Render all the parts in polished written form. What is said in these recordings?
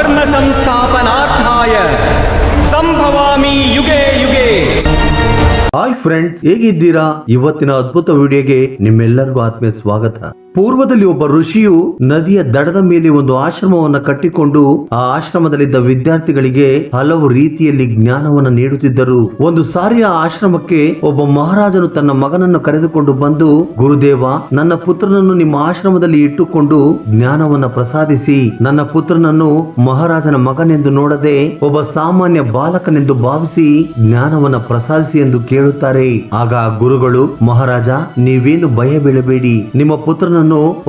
ಧರ್ಮ ಸಂಸ್ಥಾಪನಾರ್ಥಾಯ ಸಂಭವಾಮಿ ಯುಗೆ ಯುಗೆ. ಹಾಯ್ ಫ್ರೆಂಡ್ಸ್, ಹೇಗಿದ್ದೀರಾ? ಇವತ್ತಿನ ಅದ್ಭುತ ವಿಡಿಯೋಗೆ ನಿಮ್ಮೆಲ್ಲರಿಗೂ ಆತ್ಮೀಯ ಸ್ವಾಗತ. ಪೂರ್ವದಲ್ಲಿ ಒಬ್ಬ ಋಷಿಯು ನದಿಯ ದಡದ ಮೇಲೆ ಒಂದು ಆಶ್ರಮವನ್ನು ಕಟ್ಟಿಕೊಂಡು ಆ ಆಶ್ರಮದಲ್ಲಿದ್ದ ವಿದ್ಯಾರ್ಥಿಗಳಿಗೆ ಹಲವು ರೀತಿಯಲ್ಲಿ ಜ್ಞಾನವನ್ನು ನೀಡುತ್ತಿದ್ದರು. ಒಂದು ಸಾರಿ ಆ ಆಶ್ರಮಕ್ಕೆ ಒಬ್ಬ ಮಹಾರಾಜನು ತನ್ನ ಮಗನನ್ನು ಕರೆದುಕೊಂಡು ಬಂದು, ಗುರುದೇವ, ನನ್ನ ಪುತ್ರನನ್ನು ನಿಮ್ಮ ಆಶ್ರಮದಲ್ಲಿ ಇಟ್ಟುಕೊಂಡು ಜ್ಞಾನವನ್ನು ಪ್ರಸಾದಿಸಿ, ನನ್ನ ಪುತ್ರನನ್ನು ಮಹಾರಾಜನ ಮಗನೆಂದು ನೋಡದೆ ಒಬ್ಬ ಸಾಮಾನ್ಯ ಬಾಲಕನೆಂದು ಭಾವಿಸಿ ಜ್ಞಾನವನ್ನು ಪ್ರಸಾದಿಸಿ ಎಂದು ಕೇಳುತ್ತಾರೆ. ಆಗ ಗುರುಗಳು, ಮಹಾರಾಜ, ನೀವೇನು ಭಯ ಬೀಳಬೇಡಿ, ನಿಮ್ಮ ಪುತ್ರನನ್ನು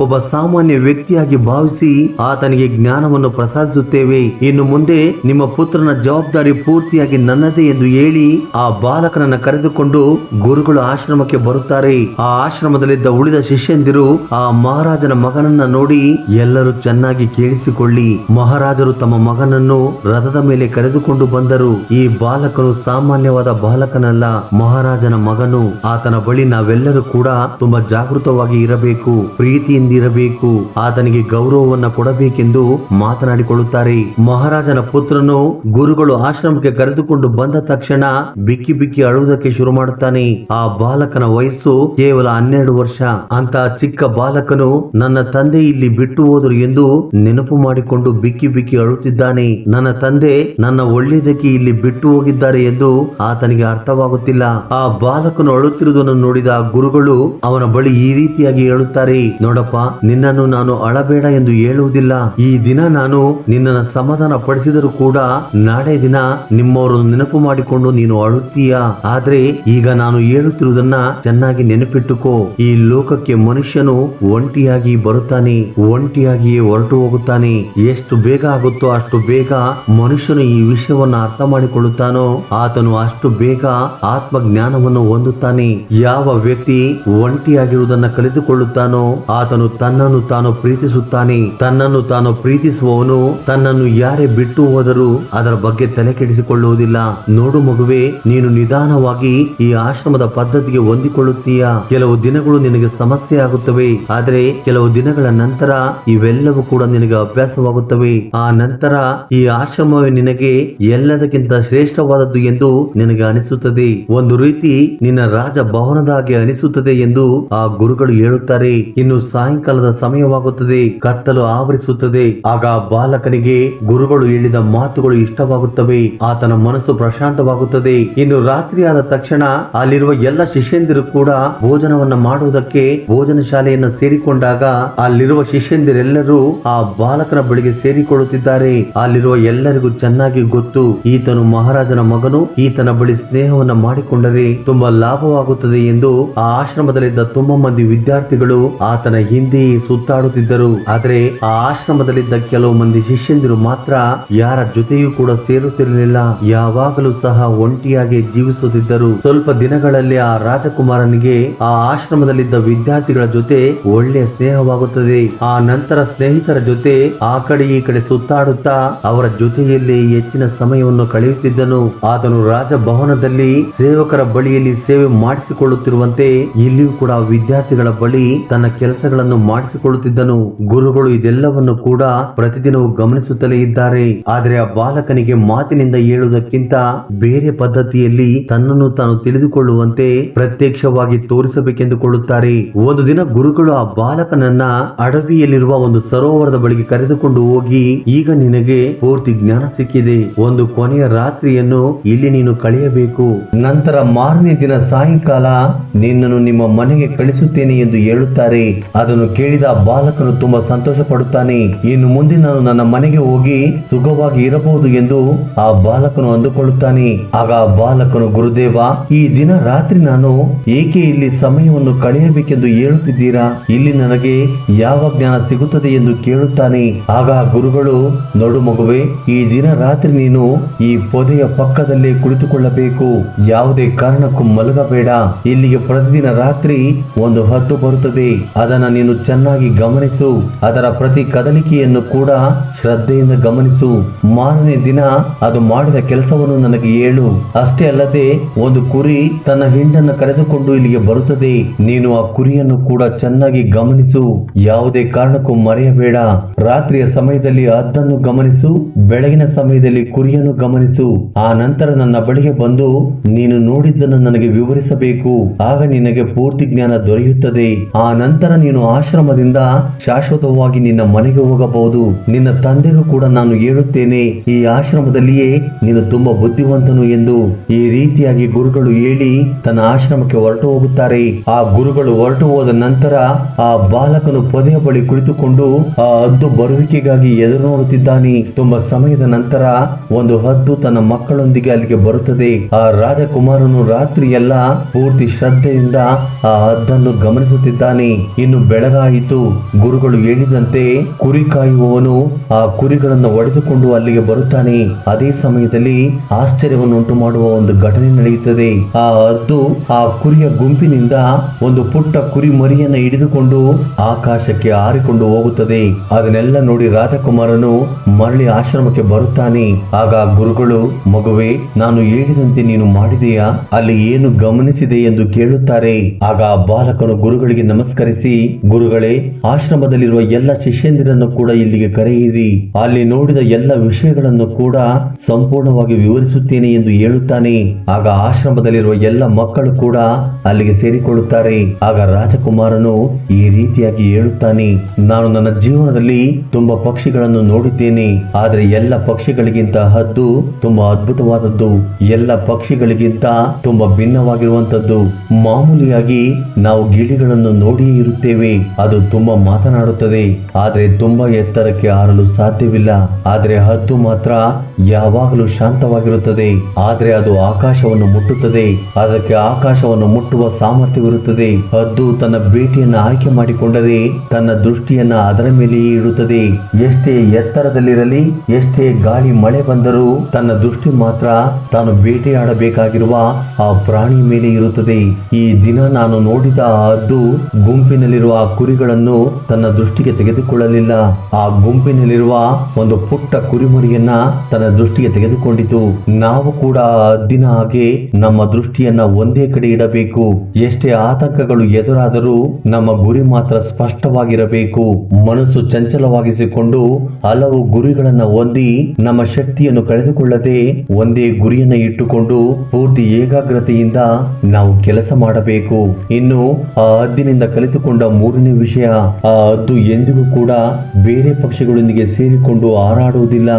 ಒಬ್ಬ ಸಾಮಾನ್ಯ ವ್ಯಕ್ತಿಯಾಗಿ ಭಾವಿಸಿ ಆತನಿಗೆ ಜ್ಞಾನವನ್ನು ಪ್ರಸಾದಿಸುತ್ತೇವೆ. ಇನ್ನು ಮುಂದೆ ನಿಮ್ಮ ಪುತ್ರನ ಜವಾಬ್ದಾರಿ ಪೂರ್ತಿಯಾಗಿ ನನ್ನದೇ ಎಂದು ಹೇಳಿ ಆ ಬಾಲಕನನ್ನ ಕರೆದುಕೊಂಡು ಗುರುಗಳು ಆಶ್ರಮಕ್ಕೆ ಬರುತ್ತಾರೆ. ಆ ಆಶ್ರಮದಲ್ಲಿದ್ದ ಉಳಿದ ಶಿಷ್ಯಂದಿರು ಆ ಮಹಾರಾಜನ ಮಗನನ್ನ ನೋಡಿ, ಎಲ್ಲರೂ ಚೆನ್ನಾಗಿ ಕೇಳಿಸಿಕೊಳ್ಳಿ, ಮಹಾರಾಜರು ತಮ್ಮ ಮಗನನ್ನು ರಥದ ಮೇಲೆ ಕರೆದುಕೊಂಡು ಬಂದರು. ಈ ಬಾಲಕನು ಸಾಮಾನ್ಯವಾದ ಬಾಲಕನಲ್ಲ, ಮಹಾರಾಜನ ಮಗನು. ಆತನ ಬಳಿ ನಾವೆಲ್ಲರೂ ಕೂಡ ತುಂಬಾ ಜಾಗೃತವಾಗಿ ಇರಬೇಕು, ಪ್ರೀತಿಯಿಂದಿರಬೇಕು, ಆತನಿಗೆ ಗೌರವವನ್ನು ಕೊಡಬೇಕೆಂದು ಮಾತನಾಡಿಕೊಳ್ಳುತ್ತಾರೆ. ಮಹಾರಾಜನ ಪುತ್ರನು ಗುರುಗಳು ಆಶ್ರಮಕ್ಕೆ ಕರೆದುಕೊಂಡು ಬಂದ ತಕ್ಷಣ ಬಿಕ್ಕಿ ಬಿಕ್ಕಿ ಅಳುವುದಕ್ಕೆ ಶುರು ಮಾಡುತ್ತಾನೆ. ಆ ಬಾಲಕನ ವಯಸ್ಸು ಕೇವಲ 12 ವರ್ಷ. ಅಂತ ಚಿಕ್ಕ ಬಾಲಕನು ನನ್ನ ತಂದೆ ಇಲ್ಲಿ ಬಿಟ್ಟು ಹೋದರು ಎಂದು ನೆನಪು ಮಾಡಿಕೊಂಡು ಬಿಕ್ಕಿ ಬಿಕ್ಕಿ ಅಳುತ್ತಿದ್ದಾನೆ. ನನ್ನ ತಂದೆ ನನ್ನ ಒಳ್ಳೆಯದಕ್ಕೆ ಇಲ್ಲಿ ಬಿಟ್ಟು ಹೋಗಿದ್ದಾರೆ ಎಂದು ಆತನಿಗೆ ಅರ್ಥವಾಗುತ್ತಿಲ್ಲ. ಆ ಬಾಲಕನು ಅಳುತ್ತಿರುವುದನ್ನು ನೋಡಿದ ಗುರುಗಳು ಅವನ ಬಳಿ ಈ ರೀತಿಯಾಗಿ ಹೇಳುತ್ತಾರೆ, ನೋಡಪ್ಪ, ನಿನ್ನನ್ನು ನಾನು ಅಳಬೇಡ ಎಂದು ಹೇಳುವುದಿಲ್ಲ. ಈ ದಿನ ನಾನು ನಿನ್ನನ್ನು ಸಮಾಧಾನ ಪಡಿಸಿದರೂ ಕೂಡ ನಾಳೆ ದಿನ ನಿಮ್ಮವರನ್ನು ನೆನಪು ಮಾಡಿಕೊಂಡು ನೀನು ಅಳುತ್ತೀಯ. ಆದ್ರೆ ಈಗ ನಾನು ಹೇಳುತ್ತಿರುವುದನ್ನ ಚೆನ್ನಾಗಿ ನೆನಪಿಟ್ಟುಕೋ. ಈ ಲೋಕಕ್ಕೆ ಮನುಷ್ಯನು ಒಂಟಿಯಾಗಿ ಬರುತ್ತಾನೆ, ಒಂಟಿಯಾಗಿಯೇ ಹೊರಟು ಹೋಗುತ್ತಾನೆ. ಎಷ್ಟು ಬೇಗ ಆಗುತ್ತೋ ಅಷ್ಟು ಬೇಗ ಮನುಷ್ಯನು ಈ ವಿಷಯವನ್ನು ಅರ್ಥ ಮಾಡಿಕೊಳ್ಳುತ್ತಾನೋ ಆತನು ಅಷ್ಟು ಬೇಗ ಆತ್ಮ ಜ್ಞಾನವನ್ನು ಹೊಂದುತ್ತಾನೆ. ಯಾವ ವ್ಯಕ್ತಿ ಒಂಟಿಯಾಗಿರುವುದನ್ನು ಕಲಿತುಕೊಳ್ಳುತ್ತಾನೋ ಆತನು ತನ್ನನ್ನು ತಾನು ಪ್ರೀತಿಸುತ್ತಾನೆ. ತನ್ನನ್ನು ತಾನು ಪ್ರೀತಿಸುವವನು ತನ್ನನ್ನು ಯಾರೇ ಬಿಟ್ಟು ಹೋದರೂ ಅದರ ಬಗ್ಗೆ ತಲೆ ಕೆಡಿಸಿಕೊಳ್ಳುವುದಿಲ್ಲ. ನೋಡು ಮಗುವೆ, ನೀನು ನಿಧಾನವಾಗಿ ಈ ಆಶ್ರಮದ ಪದ್ಧತಿಗೆ ಹೊಂದಿಕೊಳ್ಳುತ್ತೀಯ. ಕೆಲವು ದಿನಗಳು ನಿನಗೆ ಸಮಸ್ಯೆ ಆಗುತ್ತವೆ, ಆದರೆ ಕೆಲವು ದಿನಗಳ ನಂತರ ಇವೆಲ್ಲವೂ ಕೂಡ ನಿನಗೆ ಅಭ್ಯಾಸವಾಗುತ್ತವೆ. ಆ ನಂತರ ಈ ಆಶ್ರಮವೇ ನಿನಗೆ ಎಲ್ಲದಕ್ಕಿಂತ ಶ್ರೇಷ್ಠವಾದದ್ದು ಎಂದು ನಿನಗೆ ಅನಿಸುತ್ತದೆ. ಒಂದು ರೀತಿ ನಿನ್ನ ರಾಜ ಭವನದ ಹಾಗೆ ಅನಿಸುತ್ತದೆ ಎಂದು ಆ ಗುರುಗಳು ಹೇಳುತ್ತಾರೆ. ಇನ್ನು ಸಾಯಂಕಾಲದ ಸಮಯವಾಗುತ್ತದೆ, ಕತ್ತಲು ಆವರಿಸುತ್ತದೆ. ಆಗ ಬಾಲಕನಿಗೆ ಗುರುಗಳು ಹೇಳಿದ ಮಾತುಗಳು ಇಷ್ಟವಾಗುತ್ತವೆ, ಆತನ ಮನಸ್ಸು ಪ್ರಶಾಂತವಾಗುತ್ತದೆ. ಇನ್ನು ರಾತ್ರಿ ಆದ ತಕ್ಷಣ ಅಲ್ಲಿರುವ ಎಲ್ಲ ಶಿಷ್ಯಂದಿರು ಕೂಡ ಭೋಜನವನ್ನ ಮಾಡುವುದಕ್ಕೆ ಭೋಜನ ಶಾಲೆಯನ್ನು ಸೇರಿಕೊಂಡಾಗ ಅಲ್ಲಿರುವ ಶಿಷ್ಯಂದಿರೆಲ್ಲರೂ ಆ ಬಾಲಕನ ಬಳಿಗೆ ಸೇರಿಕೊಳ್ಳುತ್ತಿದ್ದಾರೆ. ಅಲ್ಲಿರುವ ಎಲ್ಲರಿಗೂ ಚೆನ್ನಾಗಿ ಗೊತ್ತು, ಈತನು ಮಹಾರಾಜನ ಮಗನು, ಈತನ ಬಳಿ ಸ್ನೇಹವನ್ನ ಮಾಡಿಕೊಂಡರೆ ತುಂಬಾ ಲಾಭವಾಗುತ್ತದೆ ಎಂದು ಆ ಆಶ್ರಮದಲ್ಲಿದ್ದ ತುಂಬಾ ಮಂದಿ ವಿದ್ಯಾರ್ಥಿಗಳು ಆತನ ಹಿಂದೆ ಸುತ್ತಾಡುತ್ತಿದ್ದರು. ಆದರೆ ಆ ಆಶ್ರಮದಲ್ಲಿದ್ದ ಕೆಲವು ಮಂದಿ ಶಿಷ್ಯಂದಿರು ಮಾತ್ರ ಯಾರ ಜೊತೆಯೂ ಕೂಡ ಸೇರುತ್ತಿರಲಿಲ್ಲ, ಯಾವಾಗಲೂ ಸಹ ಒಂಟಿಯಾಗಿ ಜೀವಿಸುತ್ತಿದ್ದರು. ಸ್ವಲ್ಪ ದಿನಗಳಲ್ಲಿ ಆ ರಾಜಕುಮಾರನಿಗೆ ಆ ಆಶ್ರಮದಲ್ಲಿದ್ದ ವಿದ್ಯಾರ್ಥಿಗಳ ಜೊತೆ ಒಳ್ಳೆಯ ಸ್ನೇಹವಾಗುತ್ತದೆ. ಆ ನಂತರ ಸ್ನೇಹಿತರ ಜೊತೆ ಆ ಕಡೆ ಈ ಕಡೆ ಸುತ್ತಾಡುತ್ತಾ ಅವರ ಜೊತೆಯಲ್ಲಿ ಹೆಚ್ಚಿನ ಸಮಯವನ್ನು ಕಳೆಯುತ್ತಿದ್ದನು. ಆತನು ರಾಜಭವನದಲ್ಲಿ ಸೇವಕರ ಬಳಿಯಲ್ಲಿ ಸೇವೆ ಮಾಡಿಸಿಕೊಳ್ಳುತ್ತಿರುವಂತೆ ಇಲ್ಲಿಯೂ ಕೂಡ ವಿದ್ಯಾರ್ಥಿಗಳ ಬಳಿ ತನ್ನ ಕೆಲಸಗಳನ್ನು ಮಾಡಿಸಿಕೊಳ್ಳುತ್ತಿದ್ದನು. ಗುರುಗಳು ಇದೆಲ್ಲವನ್ನು ಕೂಡ ಪ್ರತಿದಿನವೂ ಗಮನಿಸುತ್ತಲೇ ಇದ್ದಾರೆ. ಆದರೆ ಆ ಬಾಲಕನಿಗೆ ಮಾತಿನಿಂದ ಹೇಳುವುದಕ್ಕಿಂತ ಬೇರೆ ಪದ್ಧತಿಯಲ್ಲಿ ತನ್ನನ್ನು ತಾನು ತಿಳಿದುಕೊಳ್ಳುವಂತೆ ಪ್ರತ್ಯಕ್ಷವಾಗಿ ತೋರಿಸಬೇಕೆಂದುಕೊಳ್ಳುತ್ತಾರೆ. ಒಂದು ದಿನ ಗುರುಗಳು ಆ ಬಾಲಕನನ್ನ ಅಡವಿಯಲ್ಲಿರುವ ಒಂದು ಸರೋವರದ ಬಳಿಗೆ ಕರೆದುಕೊಂಡು ಹೋಗಿ, ಈಗ ನಿನಗೆ ಪೂರ್ತಿ ಜ್ಞಾನ ಸಿಕ್ಕಿದೆ, ಒಂದು ಕೊನೆಯ ರಾತ್ರಿಯನ್ನು ಇಲ್ಲಿ ನೀನು ಕಳೆಯಬೇಕು, ನಂತರ ಮಾರನೇ ದಿನ ಸಾಯಂಕಾಲ ನಿನ್ನನ್ನು ನಿಮ್ಮ ಮನೆಗೆ ಕಳಿಸುತ್ತೇನೆ ಎಂದು ಹೇಳುತ್ತಾರೆ. ಅದನ್ನು ಕೇಳಿದ ಬಾಲಕನು ತುಂಬಾ ಸಂತೋಷ ಪಡುತ್ತಾನೆ. ಇನ್ನು ಮುಂದೆ ನಾನು ನನ್ನ ಮನೆಗೆ ಹೋಗಿ ಸುಖವಾಗಿ ಇರಬಹುದು ಎಂದು ಆ ಬಾಲಕನು ಅಂದುಕೊಳ್ಳುತ್ತಾನೆ. ಆಗ ಆ ಬಾಲಕನು, ಗುರುದೇವ, ಈ ದಿನ ರಾತ್ರಿ ನಾನು ಏಕೆ ಇಲ್ಲಿ ಸಮಯವನ್ನು ಕಳೆಯಬೇಕೆಂದು ಹೇಳುತ್ತಿದ್ದೀರಾ? ಇಲ್ಲಿ ನನಗೆ ಯಾವ ಜ್ಞಾನ ಸಿಗುತ್ತದೆ ಎಂದು ಕೇಳುತ್ತಾನೆ. ಆಗ ಗುರುಗಳು, ನೋಡು ಮಗುವೆ, ಈ ದಿನ ರಾತ್ರಿ ನೀನು ಈ ಪೊದೆಯ ಪಕ್ಕದಲ್ಲೇ ಕುಳಿತುಕೊಳ್ಳಬೇಕು, ಯಾವುದೇ ಕಾರಣಕ್ಕೂ ಮಲಗಬೇಡ. ಇಲ್ಲಿಗೆ ಪ್ರತಿದಿನ ರಾತ್ರಿ ಒಂದು ಹದ್ದು ಬರುತ್ತದೆ, ಅದನ್ನ ನೀನು ಚೆನ್ನಾಗಿ ಗಮನಿಸು. ಅದರ ಪ್ರತಿ ಕದಲಿಕೆಯನ್ನು ಕೂಡ ಶ್ರದ್ಧೆಯಿಂದ ಗಮನಿಸು. ಮಾರನೇ ದಿನ ಅದು ಮಾಡಿದ ಕೆಲಸವನ್ನು ನನಗೆ ಹೇಳು. ಅಷ್ಟೇ ಅಲ್ಲದೆ ಒಂದು ಕುರಿ ತನ್ನ ಹಿಂಡನ್ನು ಕರೆದುಕೊಂಡು ಇಲ್ಲಿಗೆ ಬರುತ್ತದೆ. ನೀನು ಆ ಕುರಿಯನ್ನು ಕೂಡ ಚೆನ್ನಾಗಿ ಗಮನಿಸು. ಯಾವುದೇ ಕಾರಣಕ್ಕೂ ಮರೆಯಬೇಡ. ರಾತ್ರಿಯ ಸಮಯದಲ್ಲಿ ಹದ್ದನ್ನು ಗಮನಿಸು, ಬೆಳಗಿನ ಸಮಯದಲ್ಲಿ ಕುರಿಯನ್ನು ಗಮನಿಸು. ಆ ನಂತರ ನನ್ನ ಬಳಿಗೆ ಬಂದು ನೀನು ನೋಡಿದ್ದನ್ನು ನನಗೆ ವಿವರಿಸಬೇಕು. ಆಗ ನಿನಗೆ ಪೂರ್ತಿ ಜ್ಞಾನ ದೊರೆಯುತ್ತದೆ. ಆ ನಂತರ ನೀನು ಆಶ್ರಮದಿಂದ ಶಾಶ್ವತವಾಗಿ ನಿನ್ನ ಮನೆಗೆ ಹೋಗಬಹುದು. ನಿನ್ನ ತಂದೆಗೂ ಕೂಡ ನಾನು ಹೇಳುತ್ತೇನೆ, ಈ ಆಶ್ರಮದಲ್ಲಿಯೇ ನೀನು ತುಂಬಾ ಬುದ್ಧಿವಂತನು ಎಂದು. ಈ ರೀತಿಯಾಗಿ ಗುರುಗಳು ಹೇಳಿ ತನ್ನ ಆಶ್ರಮಕ್ಕೆ ಹೊರಟು ಹೋಗುತ್ತಾರೆ. ಆ ಗುರುಗಳು ಹೊರಟು ಹೋದ ನಂತರ ಆ ಬಾಲಕನು ಪೊದೆಯ ಬಳಿ ಕುಳಿತುಕೊಂಡು ಆ ಹದ್ದು ಬರುವಿಕೆಗಾಗಿ ಎದುರು ನೋಡುತ್ತಿದ್ದಾನೆ. ತುಂಬಾ ಸಮಯದ ನಂತರ ಒಂದು ಹದ್ದು ತನ್ನ ಮಕ್ಕಳೊಂದಿಗೆ ಅಲ್ಲಿಗೆ ಬರುತ್ತದೆ. ಆ ರಾಜಕುಮಾರನು ರಾತ್ರಿ ಎಲ್ಲ ಪೂರ್ತಿ ಶ್ರದ್ಧೆಯಿಂದ ಆ ಹದ್ದನ್ನು ಗಮನಿಸುತ್ತಿದ್ದಾನೆ. ಇನ್ನು ಬೆಳಗಾಯಿತು. ಗುರುಗಳು ಹೇಳಿದಂತೆ ಕುರಿ ಕಾಯುವವನು ಆ ಕುರಿಗಳನ್ನು ಹೊಡೆದುಕೊಂಡು ಅಲ್ಲಿಗೆ ಬರುತ್ತಾನೆ. ಅದೇ ಸಮಯದಲ್ಲಿ ಆಶ್ಚರ್ಯವನ್ನು ಉಂಟು ಮಾಡುವ ಒಂದು ಘಟನೆ ನಡೆಯುತ್ತದೆ. ಆ ಹದ್ದು ಆ ಕುರಿಯ ಗುಂಪಿನಿಂದ ಒಂದು ಪುಟ್ಟ ಕುರಿ ಮರಿಯನ್ನು ಹಿಡಿದುಕೊಂಡು ಆಕಾಶಕ್ಕೆ ಹಾರಿಕೊಂಡು ಹೋಗುತ್ತದೆ. ಅದನ್ನೆಲ್ಲ ನೋಡಿ ರಾಜಕುಮಾರನು ಮರಳಿ ಆಶ್ರಮಕ್ಕೆ ಬರುತ್ತಾನೆ. ಆಗ ಗುರುಗಳು, ಮಗುವೆ, ನಾನು ಹೇಳಿದಂತೆ ನೀನು ಮಾಡಿದೆಯಾ? ಅಲ್ಲಿ ಏನು ಗಮನಿಸಿದೆ ಎಂದು ಕೇಳುತ್ತಾರೆ. ಆಗ ಆ ಬಾಲಕನು ಗುರುಗಳಿಗೆ ನಮಸ್ಕರಿಸಿ, ಗುರುಗಳೇ, ಆಶ್ರಮದಲ್ಲಿರುವ ಎಲ್ಲ ಶಿಷ್ಯಂದಿರನ್ನು ಕೂಡ ಇಲ್ಲಿಗೆ ಕರೆಯಿರಿ. ಅಲ್ಲಿ ನೋಡಿದ ಎಲ್ಲ ವಿಷಯಗಳನ್ನು ಕೂಡ ಸಂಪೂರ್ಣವಾಗಿ ವಿವರಿಸುತ್ತೇನೆ ಎಂದು ಹೇಳುತ್ತಾನೆ. ಆಗ ಆಶ್ರಮದಲ್ಲಿರುವ ಎಲ್ಲ ಮಕ್ಕಳು ಕೂಡ ಅಲ್ಲಿಗೆ ಸೇರಿಕೊಳ್ಳುತ್ತಾರೆ. ಆಗ ರಾಜಕುಮಾರನು ಈ ರೀತಿಯಾಗಿ ಹೇಳುತ್ತಾನೆ, ನಾನು ನನ್ನ ಜೀವನದಲ್ಲಿ ತುಂಬಾ ಪಕ್ಷಿಗಳನ್ನು ನೋಡಿದ್ದೇನೆ. ಆದರೆ ಎಲ್ಲ ಪಕ್ಷಿಗಳಿಗಿಂತ ಹದ್ದು ತುಂಬಾ ಅದ್ಭುತವಾದದ್ದು, ಎಲ್ಲ ಪಕ್ಷಿಗಳಿಗಿಂತ ತುಂಬಾ ಭಿನ್ನವಾಗಿರುವಂತದ್ದು. ಮಾಮೂಲಿಯಾಗಿ ನಾವು ಗಿಳಿಗಳನ್ನು ನೋಡಿಯೇ ಇರುತ್ತೇವೆ, ಅದು ತುಂಬಾ ಮಾತನಾಡುತ್ತದೆ, ಆದರೆ ತುಂಬಾ ಎತ್ತರಕ್ಕೆ ಹಾರಲು ಸಾಧ್ಯವಿಲ್ಲ. ಆದರೆ ಹದ್ದು ಮಾತ್ರ ಯಾವಾಗಲೂ ಶಾಂತವಾಗಿರುತ್ತದೆ. ಆದರೆ ಅದು ಆಕಾಶವನ್ನು ಮುಟ್ಟುತ್ತದೆ, ಅದಕ್ಕೆ ಆಕಾಶವನ್ನು ಮುಟ್ಟುವ ಸಾಮರ್ಥ್ಯವಿರುತ್ತದೆ. ಹದ್ದು ತನ್ನ ಬೇಟೆಯನ್ನು ಆಯ್ಕೆ ಮಾಡಿಕೊಂಡರೆ ತನ್ನ ದೃಷ್ಟಿಯನ್ನ ಅದರ ಮೇಲೆಯೇ ಇಡುತ್ತದೆ. ಎಷ್ಟೇ ಎತ್ತರದಲ್ಲಿರಲಿ, ಎಷ್ಟೇ ಗಾಳಿ ಮಳೆ ಬಂದರೂ ತನ್ನ ದೃಷ್ಟಿ ಮಾತ್ರ ತಾನು ಬೇಟೆಯಾಡಬೇಕಾಗಿರುವ ಆ ಪ್ರಾಣಿಯ ಮೇಲೆ ಇರುತ್ತದೆ. ಈ ದಿನ ನಾನು ನೋಡಿದ ಆ ಹದ್ದು ಗುಂಪಿನಲ್ಲಿರುವ ಆ ಕುರಿಗಳನ್ನು ತನ್ನ ದೃಷ್ಟಿಗೆ ತೆಗೆದುಕೊಳ್ಳಲಿಲ್ಲ. ಆ ಗುಂಪಿನಲ್ಲಿರುವ ಒಂದು ಪುಟ್ಟ ಕುರಿಮರಿಯನ್ನ ತನ್ನ ದೃಷ್ಟಿಗೆ ತೆಗೆದುಕೊಂಡಿತು. ನಾವು ಕೂಡ ಆ ಹದ್ದಿನ ಹಾಗೆ ನಮ್ಮ ದೃಷ್ಟಿಯನ್ನ ಒಂದೇ ಕಡೆ ಇಡಬೇಕು. ಎಷ್ಟೇ ಆತಂಕಗಳು ಎದುರಾದರೂ ನಮ್ಮ ಗುರಿ ಮಾತ್ರ ಸ್ಪಷ್ಟವಾಗಿರಬೇಕು. ಮನಸ್ಸು ಚಂಚಲವಾಗಿಸಿಕೊಂಡು ಹಲವು ಗುರಿಗಳನ್ನ ಹೊಂದಿ ನಮ್ಮ ಶಕ್ತಿಯನ್ನು ಕಳೆದುಕೊಳ್ಳದೆ ಒಂದೇ ಗುರಿಯನ್ನ ಇಟ್ಟುಕೊಂಡು ಪೂರ್ತಿ ಏಕಾಗ್ರತೆಯಿಂದ ನಾವು ಕೆಲಸ ಮಾಡಬೇಕು. ಇನ್ನು ಆ ಹದ್ದಿನಿಂದ ಕಲಿತುಕೊಂಡ ಮೂರನೇ ವಿಷಯ, ಆ ಹದ್ದು ಎಂದಿಗೂ ಕೂಡ ಬೇರೆ ಪಕ್ಷಿಗಳೊಂದಿಗೆ ಸೇರಿಕೊಂಡು ಹಾರಾಡುವುದಿಲ್ಲ.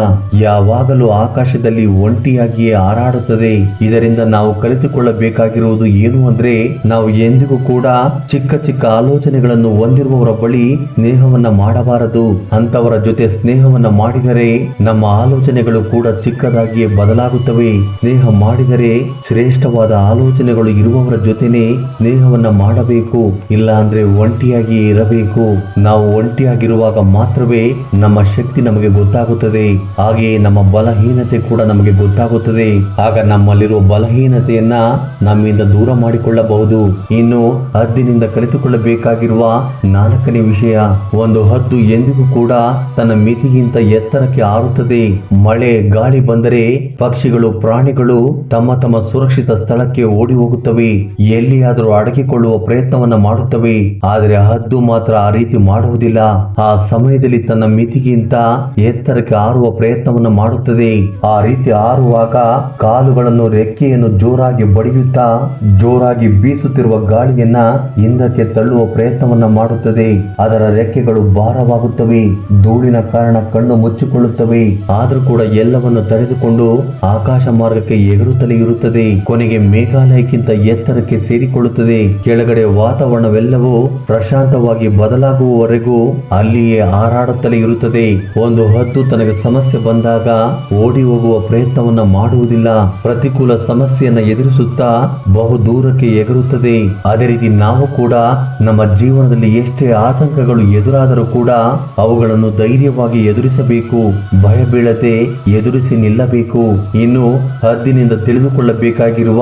ಯಾವಾಗಲೂ ಆಕಾಶದಲ್ಲಿ ಒಂಟಿಯಾಗಿಯೇ ಹಾರಾಡುತ್ತದೆ. ಇದರಿಂದ ನಾವು ಕಲಿತುಕೊಳ್ಳಬೇಕಾಗಿರುವುದು ಏನು ಅಂದ್ರೆ, ನಾವು ಎಂದಿಗೂ ಕೂಡ ಚಿಕ್ಕ ಚಿಕ್ಕ ಆಲೋಚನೆಗಳನ್ನು ಹೊಂದಿರುವವರ ಬಳಿ ಸ್ನೇಹವನ್ನ ಮಾಡಬಾರದು. ಅಂತವರ ಜೊತೆ ಸ್ನೇಹವನ್ನ ಮಾಡಿದರೆ ನಮ್ಮ ಆಲೋಚನೆಗಳು ಕೂಡ ಚಿಕ್ಕದಾಗಿಯೇ ಬದಲಾಗುತ್ತವೆ. ಸ್ನೇಹ ಮಾಡಿದರೆ ಶ್ರೇಷ್ಠವಾದ ಆಲೋಚನೆಗಳು ಇರುವವರ ಜೊತೆನೆ ಸ್ನೇಹವನ್ನ ಮಾಡಬೇಕು. ಇಲ್ಲ ಅಂದ್ರೆ ಒಂಟಿಯಾಗಿ ಇರಬೇಕು. ನಾವು ಒಂಟಿಯಾಗಿರುವಾಗ ಮಾತ್ರವೇ ನಮ್ಮ ಶಕ್ತಿ ನಮಗೆ ಗೊತ್ತಾಗುತ್ತದೆ. ಹಾಗೆಯೇ ನಮ್ಮ ಬಲಹೀನತೆ ಕೂಡ ನಮಗೆ ಗೊತ್ತಾಗುತ್ತದೆ. ಆಗ ನಮ್ಮಲ್ಲಿರುವ ಬಲಹೀನತೆಯನ್ನ ನಮ್ಮಿಂದ ದೂರ ಮಾಡಿಕೊಳ್ಳಬಹುದು. ಇನ್ನು ಹದ್ದಿನಿಂದ ಕಲಿತುಕೊಳ್ಳಬೇಕಾಗಿರುವ ನಾಲ್ಕನೇ ವಿಷಯ, ಒಂದು ಹದ್ದು ಎಂದಿಗೂ ಕೂಡ ತನ್ನ ಮಿತಿಗಿಂತ ಎತ್ತರಕ್ಕೆ ಹಾರುತ್ತದೆ. ಮಳೆ ಗಾಳಿ ಬಂದರೆ ಪಕ್ಷಿಗಳು ಪ್ರಾಣಿಗಳು ತಮ್ಮ ತಮ್ಮ ಸುರಕ್ಷಿತ ಸ್ಥಳಕ್ಕೆ ಓಡಿ ಹೋಗುತ್ತವೆ, ಎಲ್ಲಿಯಾದರೂ ಅಡಗಿಕೊಳ್ಳುವ ಪ್ರಯತ್ನವನ್ನ ಮಾಡುತ್ತವೆ. ಆದರೆ ಹದ್ದು ಮಾತ್ರ ಆ ರೀತಿ ಮಾಡುವುದಿಲ್ಲ. ಆ ಸಮಯದಲ್ಲಿ ತನ್ನ ಮಿತಿಗಿಂತ ಎತ್ತರಕ್ಕೆ ಹಾರುವ ಪ್ರಯತ್ನವನ್ನು ಮಾಡುತ್ತದೆ. ಆ ರೀತಿ ಹಾರುವಾಗ ಕಾಲುಗಳನ್ನು ರೆಕ್ಕೆಯನ್ನು ಜೋರಾಗಿ ಬಡಿಯುತ್ತಾ ಜೋರಾಗಿ ಬೀಸುತ್ತಿರುವ ಗಾಳಿಯನ್ನ ಹಿಂದಕ್ಕೆ ತಳ್ಳುವ ಪ್ರಯತ್ನವನ್ನ ಮಾಡುತ್ತದೆ. ಅದರ ರೆಕ್ಕೆಗಳು ಭಾರವಾಗುತ್ತವೆ, ಧೂಳಿನ ಕಾರಣ ಕಣ್ಣು ಮುಚ್ಚಿಕೊಳ್ಳುತ್ತವೆ. ಆದ್ರೂ ಕೂಡ ಎಲ್ಲವನ್ನು ತಡೆದುಕೊಂಡು ಆಕಾಶ ಮಾರ್ಗಕ್ಕೆ ಎಗರುತ್ತಲೇ ಇರುತ್ತದೆ. ಕೊನೆಗೆ ಮೇಘಾಲಯಕ್ಕಿಂತ ಎತ್ತರಕ್ಕೆ ಸೇರಿಕೊಳ್ಳುತ್ತದೆ. ಕೆಳಗಡೆ ವಾತಾವರಣವೆಲ್ಲವೂ ಪ್ರಶಾಂತವಾಗಿ ಬದಲಾಗುವವರೆಗೂ ಅಲ್ಲಿಯೇ ಹಾರಾಡುತ್ತಲೇ ಇರುತ್ತದೆ. ಒಂದು ಹದ್ದು ತನಗೆ ಸಮಸ್ಯೆ ಬಂದಾಗ ಓಡಿ ಹೋಗುವ ಪ್ರಯತ್ನವನ್ನ ಮಾಡುವುದಿಲ್ಲ. ಪ್ರತಿಕೂಲ ಸಮಸ್ಯೆಯನ್ನ ಎದುರಿಸುತ್ತಾ ಬಹು ದೂರಕ್ಕೆ ಎಗರುತ್ತದೆ. ಅದೇ ರೀತಿ ನಾವು ಕೂಡ ನಮ್ಮ ಜೀವನದಲ್ಲಿ ಎಷ್ಟೇ ಆತಂಕಗಳು ಎದುರಾದರೂ ಕೂಡ ಅವುಗಳನ್ನು ಧೈರ್ಯವಾಗಿ ಎದುರಿಸಬೇಕು. ಭಯ ಬೀಳದೆ ಎದುರಿಸಿ ನಿಲ್ಲಬೇಕು. ಇನ್ನು ಹದ್ದಿನಿಂದ ತಿಳಿದುಕೊಳ್ಳಬೇಕಾಗಿರುವ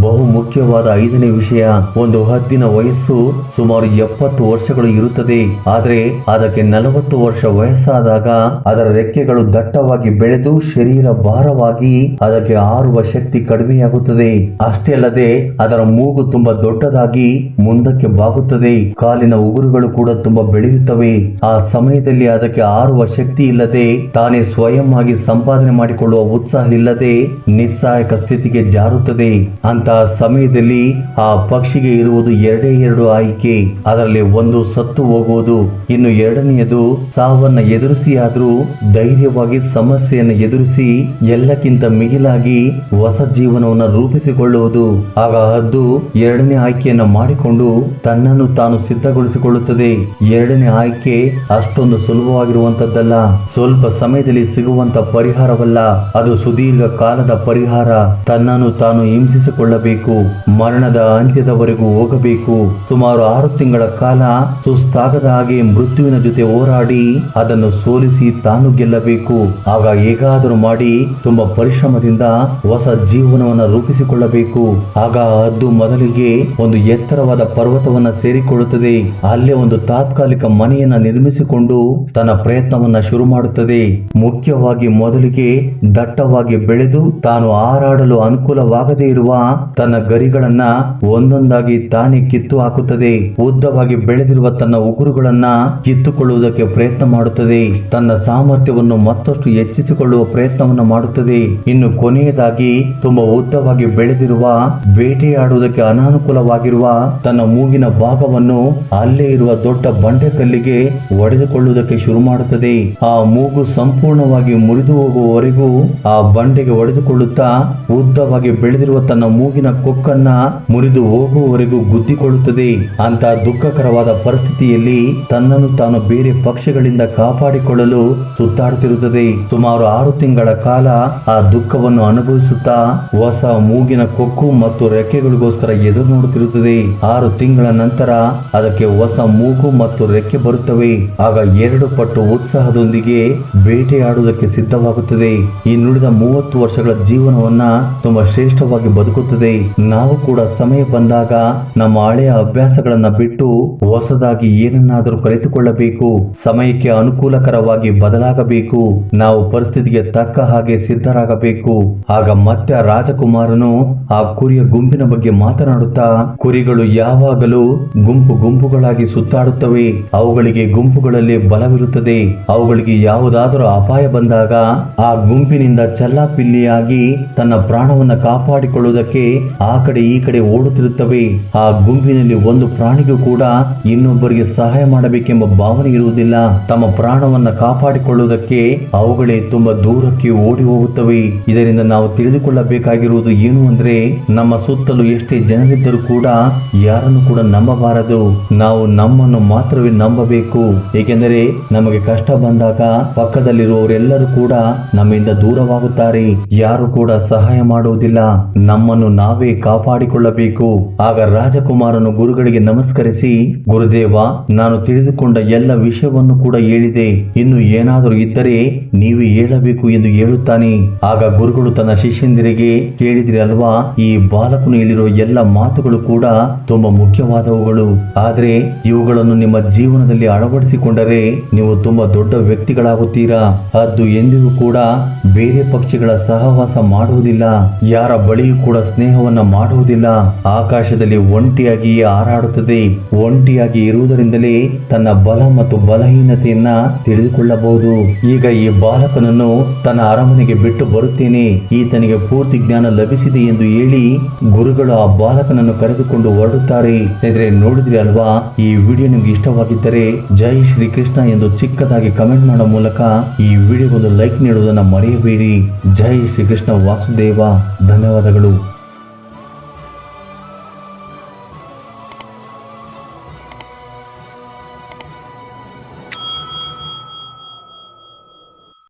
ಬಹು ಮುಖ್ಯವಾದ 5ನೇ ವಿಷಯ, ಒಂದು ಹದ್ದಿನ ವಯಸ್ಸು ಸುಮಾರು 70 ವರ್ಷಗಳು ಇರುತ್ತದೆ. ಆದ್ರೆ ಅದಕ್ಕೆ 40 ವರ್ಷ ವಯಸ್ಸಾದಾಗ ಅದರ ರೆಕ್ಕೆಗಳು ದಟ್ಟವಾಗಿ ಬೆಳೆದು ಶರೀರ ಭಾರವಾಗಿ ಅದಕ್ಕೆ ಹಾರುವ ಶಕ್ತಿ ಕಡಿಮೆಯಾಗುತ್ತದೆ. ಅಷ್ಟೇ ಅಲ್ಲದೆ ಅದರ ಮೂಗು ತುಂಬಾ ದೊಡ್ಡದಾಗಿ ಮುಂದಕ್ಕೆ ಬಾಗುತ್ತದೆ. ಕಾಲಿನ ಉಗುರುಗಳು ಕೂಡ ತುಂಬಾ ಬೆಳೆಯುತ್ತವೆ. ಆ ಸಮಯದಲ್ಲಿ ಅದಕ್ಕೆ ಹಾರುವ ಶಕ್ತಿ ಇಲ್ಲದೆ ತಾನೇ ಸ್ವಯಂ ಆಗಿ ಸಂಪಾದನೆ ಮಾಡಿಕೊಳ್ಳುವ ಉತ್ಸಾಹ ಇಲ್ಲದೆ ನಿಸ್ಸಹಾಯಕ ಸ್ಥಿತಿಗೆ ಜಾರುತ್ತದೆ. ಅಂತಹ ಸಮಯದಲ್ಲಿ ಆ ಪಕ್ಷಿಗೆ ಇರುವುದು 2 ಆಯ್ಕೆ. ಅದರಲ್ಲಿ ಒಂದು ಸತ್ತು ಹೋಗುವುದು, ಇನ್ನು 2ನೇದು ಸಾವನ್ನ ಎದುರಿಸಿಯಾದ್ರೂ ಧೈರ್ಯವಾಗಿ ಸಮಸ್ಯೆಯನ್ನು ಎದುರಿಸಿ ಎಲ್ಲಕ್ಕಿಂತ ಮಿಗಿಲಾಗಿ ಹೊಸ ಜೀವನವನ್ನು ರೂಪಿಸಿಕೊಳ್ಳುವುದು. ಆಗ ಹದ್ದು 2ನೇ ಆಯ್ಕೆಯನ್ನು ಮಾಡಿಕೊಂಡು ತನ್ನನ್ನು ತಾನು ಸಿದ್ಧಗೊಳಿಸಿಕೊಳ್ಳುತ್ತದೆ. 2ನೇ ಆಯ್ಕೆ ಅಷ್ಟೊಂದು ಸುಲಭವಾಗಿರುವಂತದ್ದಲ್ಲ, ಸ್ವಲ್ಪ ಸಮಯದಲ್ಲಿ ಸಿಗುವಂತ ಪರಿಹಾರವಲ್ಲ, ಅದು ಸುದೀರ್ಘ ಕಾಲದ ಪರಿಹಾರ. ತನ್ನನ್ನು ತಾನು ಹಿಂಸಿಸಿಕೊಳ್ಳಬೇಕು, ಮರಣದ ಅಂತ್ಯದವರೆಗೂ ಹೋಗಬೇಕು. ಸುಮಾರು 6 ತಿಂಗಳ ಕಾಲ ಸುಸ್ತಾಗದ ಹಾಗೆ ಮೃತ್ಯುವಿನ ಜೊತೆ ಹೋರಾಡಿ ಅದನ್ನು ಸೋಲಿಸಿ ತಾನು ಗೆಲ್ಲಬೇಕು. ಆಗ ಹೇಗಾದರೂ ಮಾಡಿ ತುಂಬಾ ಪರಿಶ್ರಮದಿಂದ ಹೊಸ ಜೀವನವನ್ನ ರೂಪಿಸಿಕೊಳ್ಳಬೇಕು. ಆಗ ಹದ್ದು ಮೊದಲಿಗೆ ಒಂದು ಎತ್ತರವಾದ ಪರ್ವತವನ್ನ ಸೇರಿಕೊಳ್ಳುತ್ತದೆ. ಅಲ್ಲೇ ಒಂದು ತಾತ್ಕಾಲಿಕ ಮನೆಯನ್ನ ನಿರ್ಮಿಸಿಕೊಂಡು ತನ್ನ ಪ್ರಯತ್ನವನ್ನ ಶುರು ಮಾಡುತ್ತದೆ. ಮುಖ್ಯವಾಗಿ ಮೊದಲಿಗೆ ದಟ್ಟವಾಗಿ ಬೆಳೆದು ತಾನು ಹಾರಾಡಲು ಅನುಕೂಲವಾಗದೇ ಇರುವ ತನ್ನ ಗರಿಗಳನ್ನ ಒಂದೊಂದಾಗಿ ತಾನೇ ಕಿತ್ತು ಹಾಕುತ್ತದೆ. ಉದ್ದವಾಗಿ ಬೆಳೆದಿರುವ ತನ್ನ ಉಗುರುಗಳನ್ನ ಕಿತ್ತುಕೊಳ್ಳುವುದಕ್ಕೆ ಪ್ರಯತ್ನ ಮಾಡುತ್ತದೆ. ತನ್ನ ಸಾಮರ್ಥ್ಯವನ್ನು ಮತ್ತಷ್ಟು ಹೆಚ್ಚಿಸಿಕೊಳ್ಳುವ ಪ್ರಯತ್ನವನ್ನು ಮಾಡುತ್ತದೆ. ಇನ್ನು ಕೊನೆಯದಾಗಿ ತುಂಬಾ ಉದ್ದವಾಗಿ ಬೆಳೆದಿರುವ ಬೇಟೆಯಾಡುವುದಕ್ಕೆ ಅನಾನುಕೂಲವಾಗಿರುವ ತನ್ನ ಮೂಗಿನ ಭಾಗವನ್ನು ಅಲ್ಲೇ ಇರುವ ದೊಡ್ಡ ಬಂಡೆಕಲ್ಲಿಗೆ ಒಡೆದುಕೊಳ್ಳುವುದಕ್ಕೆ ಶುರು ಮಾಡುತ್ತದೆ. ಆ ಮೂಗು ಸಂಪೂರ್ಣವಾಗಿ ಮುರಿದು ಹೋಗುವವರೆಗೂ ಆ ಬಂಡೆಗೆ ಒಡೆದುಕೊಳ್ಳುತ್ತಾ ಉದ್ದವಾಗಿ ಬೆಳೆದಿರುವ ತನ್ನ ಮೂಗಿನ ಕೊಕ್ಕನ್ನ ಮುರಿದು ಹೋಗುವವರೆಗೂ ಗುದ್ದಿಕೊಳ್ಳುತ್ತದೆ. ಅಂತ ದುಃಖಕರವಾದ ಪರಿಸ್ಥಿತಿಯಲ್ಲಿ ತನ್ನನ್ನು ತಾನು ಬೇರೆ ಪಕ್ಷಿಗಳಿಂದ ಕಾಪಾಡಿಕೊಳ್ಳಲು ಸುತ್ತಾಡುತ್ತಿರುತ್ತದೆ. ಸುಮಾರು 6 ತಿಂಗಳ ಕಾಲ ಆ ದುಃಖವನ್ನು ಅನುಭವಿಸುತ್ತಾ ಹೊಸ ಮೂಗಿನ ಕೊಕ್ಕು ಮತ್ತು ರೆಕ್ಕೆಗಳಿಗೋಸ್ಕರ ಎದುರು ನೋಡುತ್ತಿರುತ್ತದೆ. 6 ತಿಂಗಳ ನಂತರ ಅದಕ್ಕೆ ಹೊಸ ಮೂಗು ಮತ್ತು ರೆಕ್ಕೆ ಬರುತ್ತವೆ. ಆಗ 2 ಪಟ್ಟು ಉತ್ಸಾಹದೊಂದಿಗೆ ಬೇಟೆಯಾಡುವುದಕ್ಕೆ ಸಿದ್ಧವಾಗುತ್ತದೆ. ಇನ್ನುಳಿದ 30 ವರ್ಷಗಳ ಜೀವನವನ್ನ ತುಂಬಾ ಶ್ರೇಷ್ಠವಾಗಿ ಬದುಕುತ್ತದೆ. ನಾವು ಕೂಡ ಸಮಯ ಬಂದಾಗ ನಮ್ಮ ಹಳೆಯ ಅಭ್ಯಾಸಗಳನ್ನ ಬಿಟ್ಟು ಹೊಸದಾಗಿ ಏನನ್ನಾದರೂ ಕಲಿತುಕೊಳ್ಳಬೇಕು. ಸಮಯಕ್ಕೆ ಅನುಕೂಲಕರವಾಗಿ ಬದಲಾಗಬೇಕು. ನಾವು ಪರಿಸ್ಥಿತಿಗೆ ತಕ್ಕ ಹಾಗೆ ಸಿದ್ಧರಾಗಬೇಕು. ಆಗ ಮತ್ತೆ ರಾಜಕುಮಾರನು ಆ ಕುರಿಯ ಗುಂಪಿನ ಬಗ್ಗೆ ಮಾತನಾಡುತ್ತಾ, ಕುರಿಗಳು ಯಾವಾಗಲೂ ಗುಂಪುಗಳಾಗಿ ಸುತ್ತಾಡುತ್ತವೆ. ಅವುಗಳಿಗೆ ಗುಂಪುಗಳಲ್ಲಿ ಬಲವಿರುತ್ತದೆ. ಅವುಗಳಿಗೆ ಯಾವುದಾದರೂ ಅಪಾಯ ಬಂದಾಗ ಆ ಗುಂಪಿನಿಂದ ಚಲ್ಲಾಪಿಲ್ಲಿಯಾಗಿ ತನ್ನ ಪ್ರಾಣವನ್ನ ಕಾಪಾಡಿಕೊಳ್ಳುವುದಕ್ಕೆ ಆ ಕಡೆ ಈ ಕಡೆ ಓಡುತ್ತಿರುತ್ತವೆ. ಆ ಗುಂಪಿನಲ್ಲಿ ಒಂದು ಪ್ರಾಣಿಗೂ ಕೂಡ ಇನ್ನೊಬ್ಬರಿಗೆ ಸಹಾಯ ಮಾಡಬೇಕೆಂಬ ಭಾವನೆ ಇರುವುದಿಲ್ಲ. ತಮ್ಮ ಪ್ರಾಣವನ್ನ ಕಾಪಾಡಿಕೊಳ್ಳುವುದಕ್ಕೆ ಅವುಗಳೇ ತುಂಬಾ ದೂರಕ್ಕೆ ಓಡಿ ಹೋಗುತ್ತವೆ. ಇದರಿಂದ ನಾವು ತಿಳಿದುಕೊಳ್ಳಬೇಕಾಗಿರುವುದು ಏನು ಅಂದ್ರೆ, ನಮ್ಮ ಸುತ್ತಲೂ ಎಷ್ಟೇ ಜನರಿದ್ದರೂ ಕೂಡ ಯಾರನ್ನು ಕೂಡ ನಂಬಬಾರದು. ನಾವು ನಮ್ಮನ್ನು ಮಾತ್ರವೇ ನಂಬಬೇಕು. ಏಕೆಂದರೆ ನಮಗೆ ಕಷ್ಟ ಬಂದಾಗ ಪಕ್ಕದಲ್ಲಿರುವವರೆಲ್ಲರೂ ಕೂಡ ನಮ್ಮಿಂದ ದೂರವಾಗುತ್ತಾರೆ. ಯಾರು ಕೂಡ ಸಹಾಯ ಮಾಡುವುದಿಲ್ಲ. ನಮ್ಮನ್ನು ನಾವೇ ಕಾಪಾಡಿಕೊಳ್ಳಬೇಕು. ಆಗ ರಾಜಕುಮಾರನು ಗುರುಗಳಿಗೆ ನಮಸ್ಕರಿಸಿ, ಗುರುದೇವ, ನಾನು ತಿಳಿದುಕೊಂಡ ಎಲ್ಲ ವಿಷಯವನ್ನು ಕೂಡ ಹೇಳಿದೆ. ಇನ್ನು ಏನಾದರೂ ಇದ್ದರೆ ನೀವೇ ಹೇಳಬೇಕು ಎಂದು ಹೇಳುತ್ತಾನೆ. ಆಗ ಗುರುಗಳು ತನ್ನ ಶಿಷ್ಯಂದಿರಿಗೆ, ಕೇಳಿದ್ರಿ ಅಲ್ವಾ, ಈ ಬಾಲಕನು ಹೇಳಿರುವ ಎಲ್ಲ ಮಾತುಗಳು ಕೂಡ ತುಂಬಾ ಮುಖ್ಯವಾದವುಗಳು. ಆದ್ರೆ ಇವುಗಳನ್ನು ನಿಮ್ಮ ಜೀವನದಲ್ಲಿ ಅಳವಡಿಸಿಕೊಂಡರೆ ನೀವು ತುಂಬಾ ದೊಡ್ಡ ವ್ಯಕ್ತಿಗಳಾಗುತ್ತೀರಾ. ಹದ್ದು ಎಂದಿಗೂ ಕೂಡ ಬೇರೆ ಪಕ್ಷಿಗಳ ಸಹವಾಸ ಮಾಡುವುದಿಲ್ಲ. ಯಾರ ಬಳಿಯೂ ಕೂಡ ಸ್ನೇಹವನ್ನ ಮಾಡುವುದಿಲ್ಲ. ಆಕಾಶದಲ್ಲಿ ಒಂಟಿಯಾಗಿಯೇ ಹಾರಾಡುತ್ತದೆ. ಒಂಟಿಯಾಗಿ ಇರುವುದರಿಂದಲೇ ತನ್ನ ಬಲ ಮತ್ತು ಬಲಹೀನತೆಯನ್ನ ತಿಳಿದುಕೊಳ್ಳಬಹುದು. ಈಗ ಈ ಬಾಲಕನನ್ನು ತನ್ನ ಅರಮನೆಗೆ ಬಿಟ್ಟು ಬರುತ್ತೇನೆ, ಈತನಿಗೆ ಪೂರ್ತಿ ಜ್ಞಾನ ಲಭಿಸಿದೆ ಎಂದು ಹೇಳಿ ಗುರುಗಳು ಆ ಬಾಲಕನನ್ನು ಕರೆದುಕೊಂಡು ಹೊರಡುತ್ತಾರೆ. ನೋಡಿದ್ರಿ ಅಲ್ವಾ, ಈ ವಿಡಿಯೋ ನಿಮ್ಗೆ ಇಷ್ಟವಾಗಿದ್ದರೆ ಜೈ ಶ್ರೀ ಕೃಷ್ಣ ಎಂದು ಚಿಕ್ಕದಾಗಿ ಕಮೆಂಟ್ ಮಾಡೋ ಮೂಲಕ ಈ ವಿಡಿಯೋಗೊಂದು ಲೈಕ್ ನೀಡುವುದನ್ನು ಮರೆಯಬೇಡಿ. ಜೈ ಶ್ರೀ ಕೃಷ್ಣ ವಾಸುದೇವ. ಧನ್ಯವಾದಗಳು.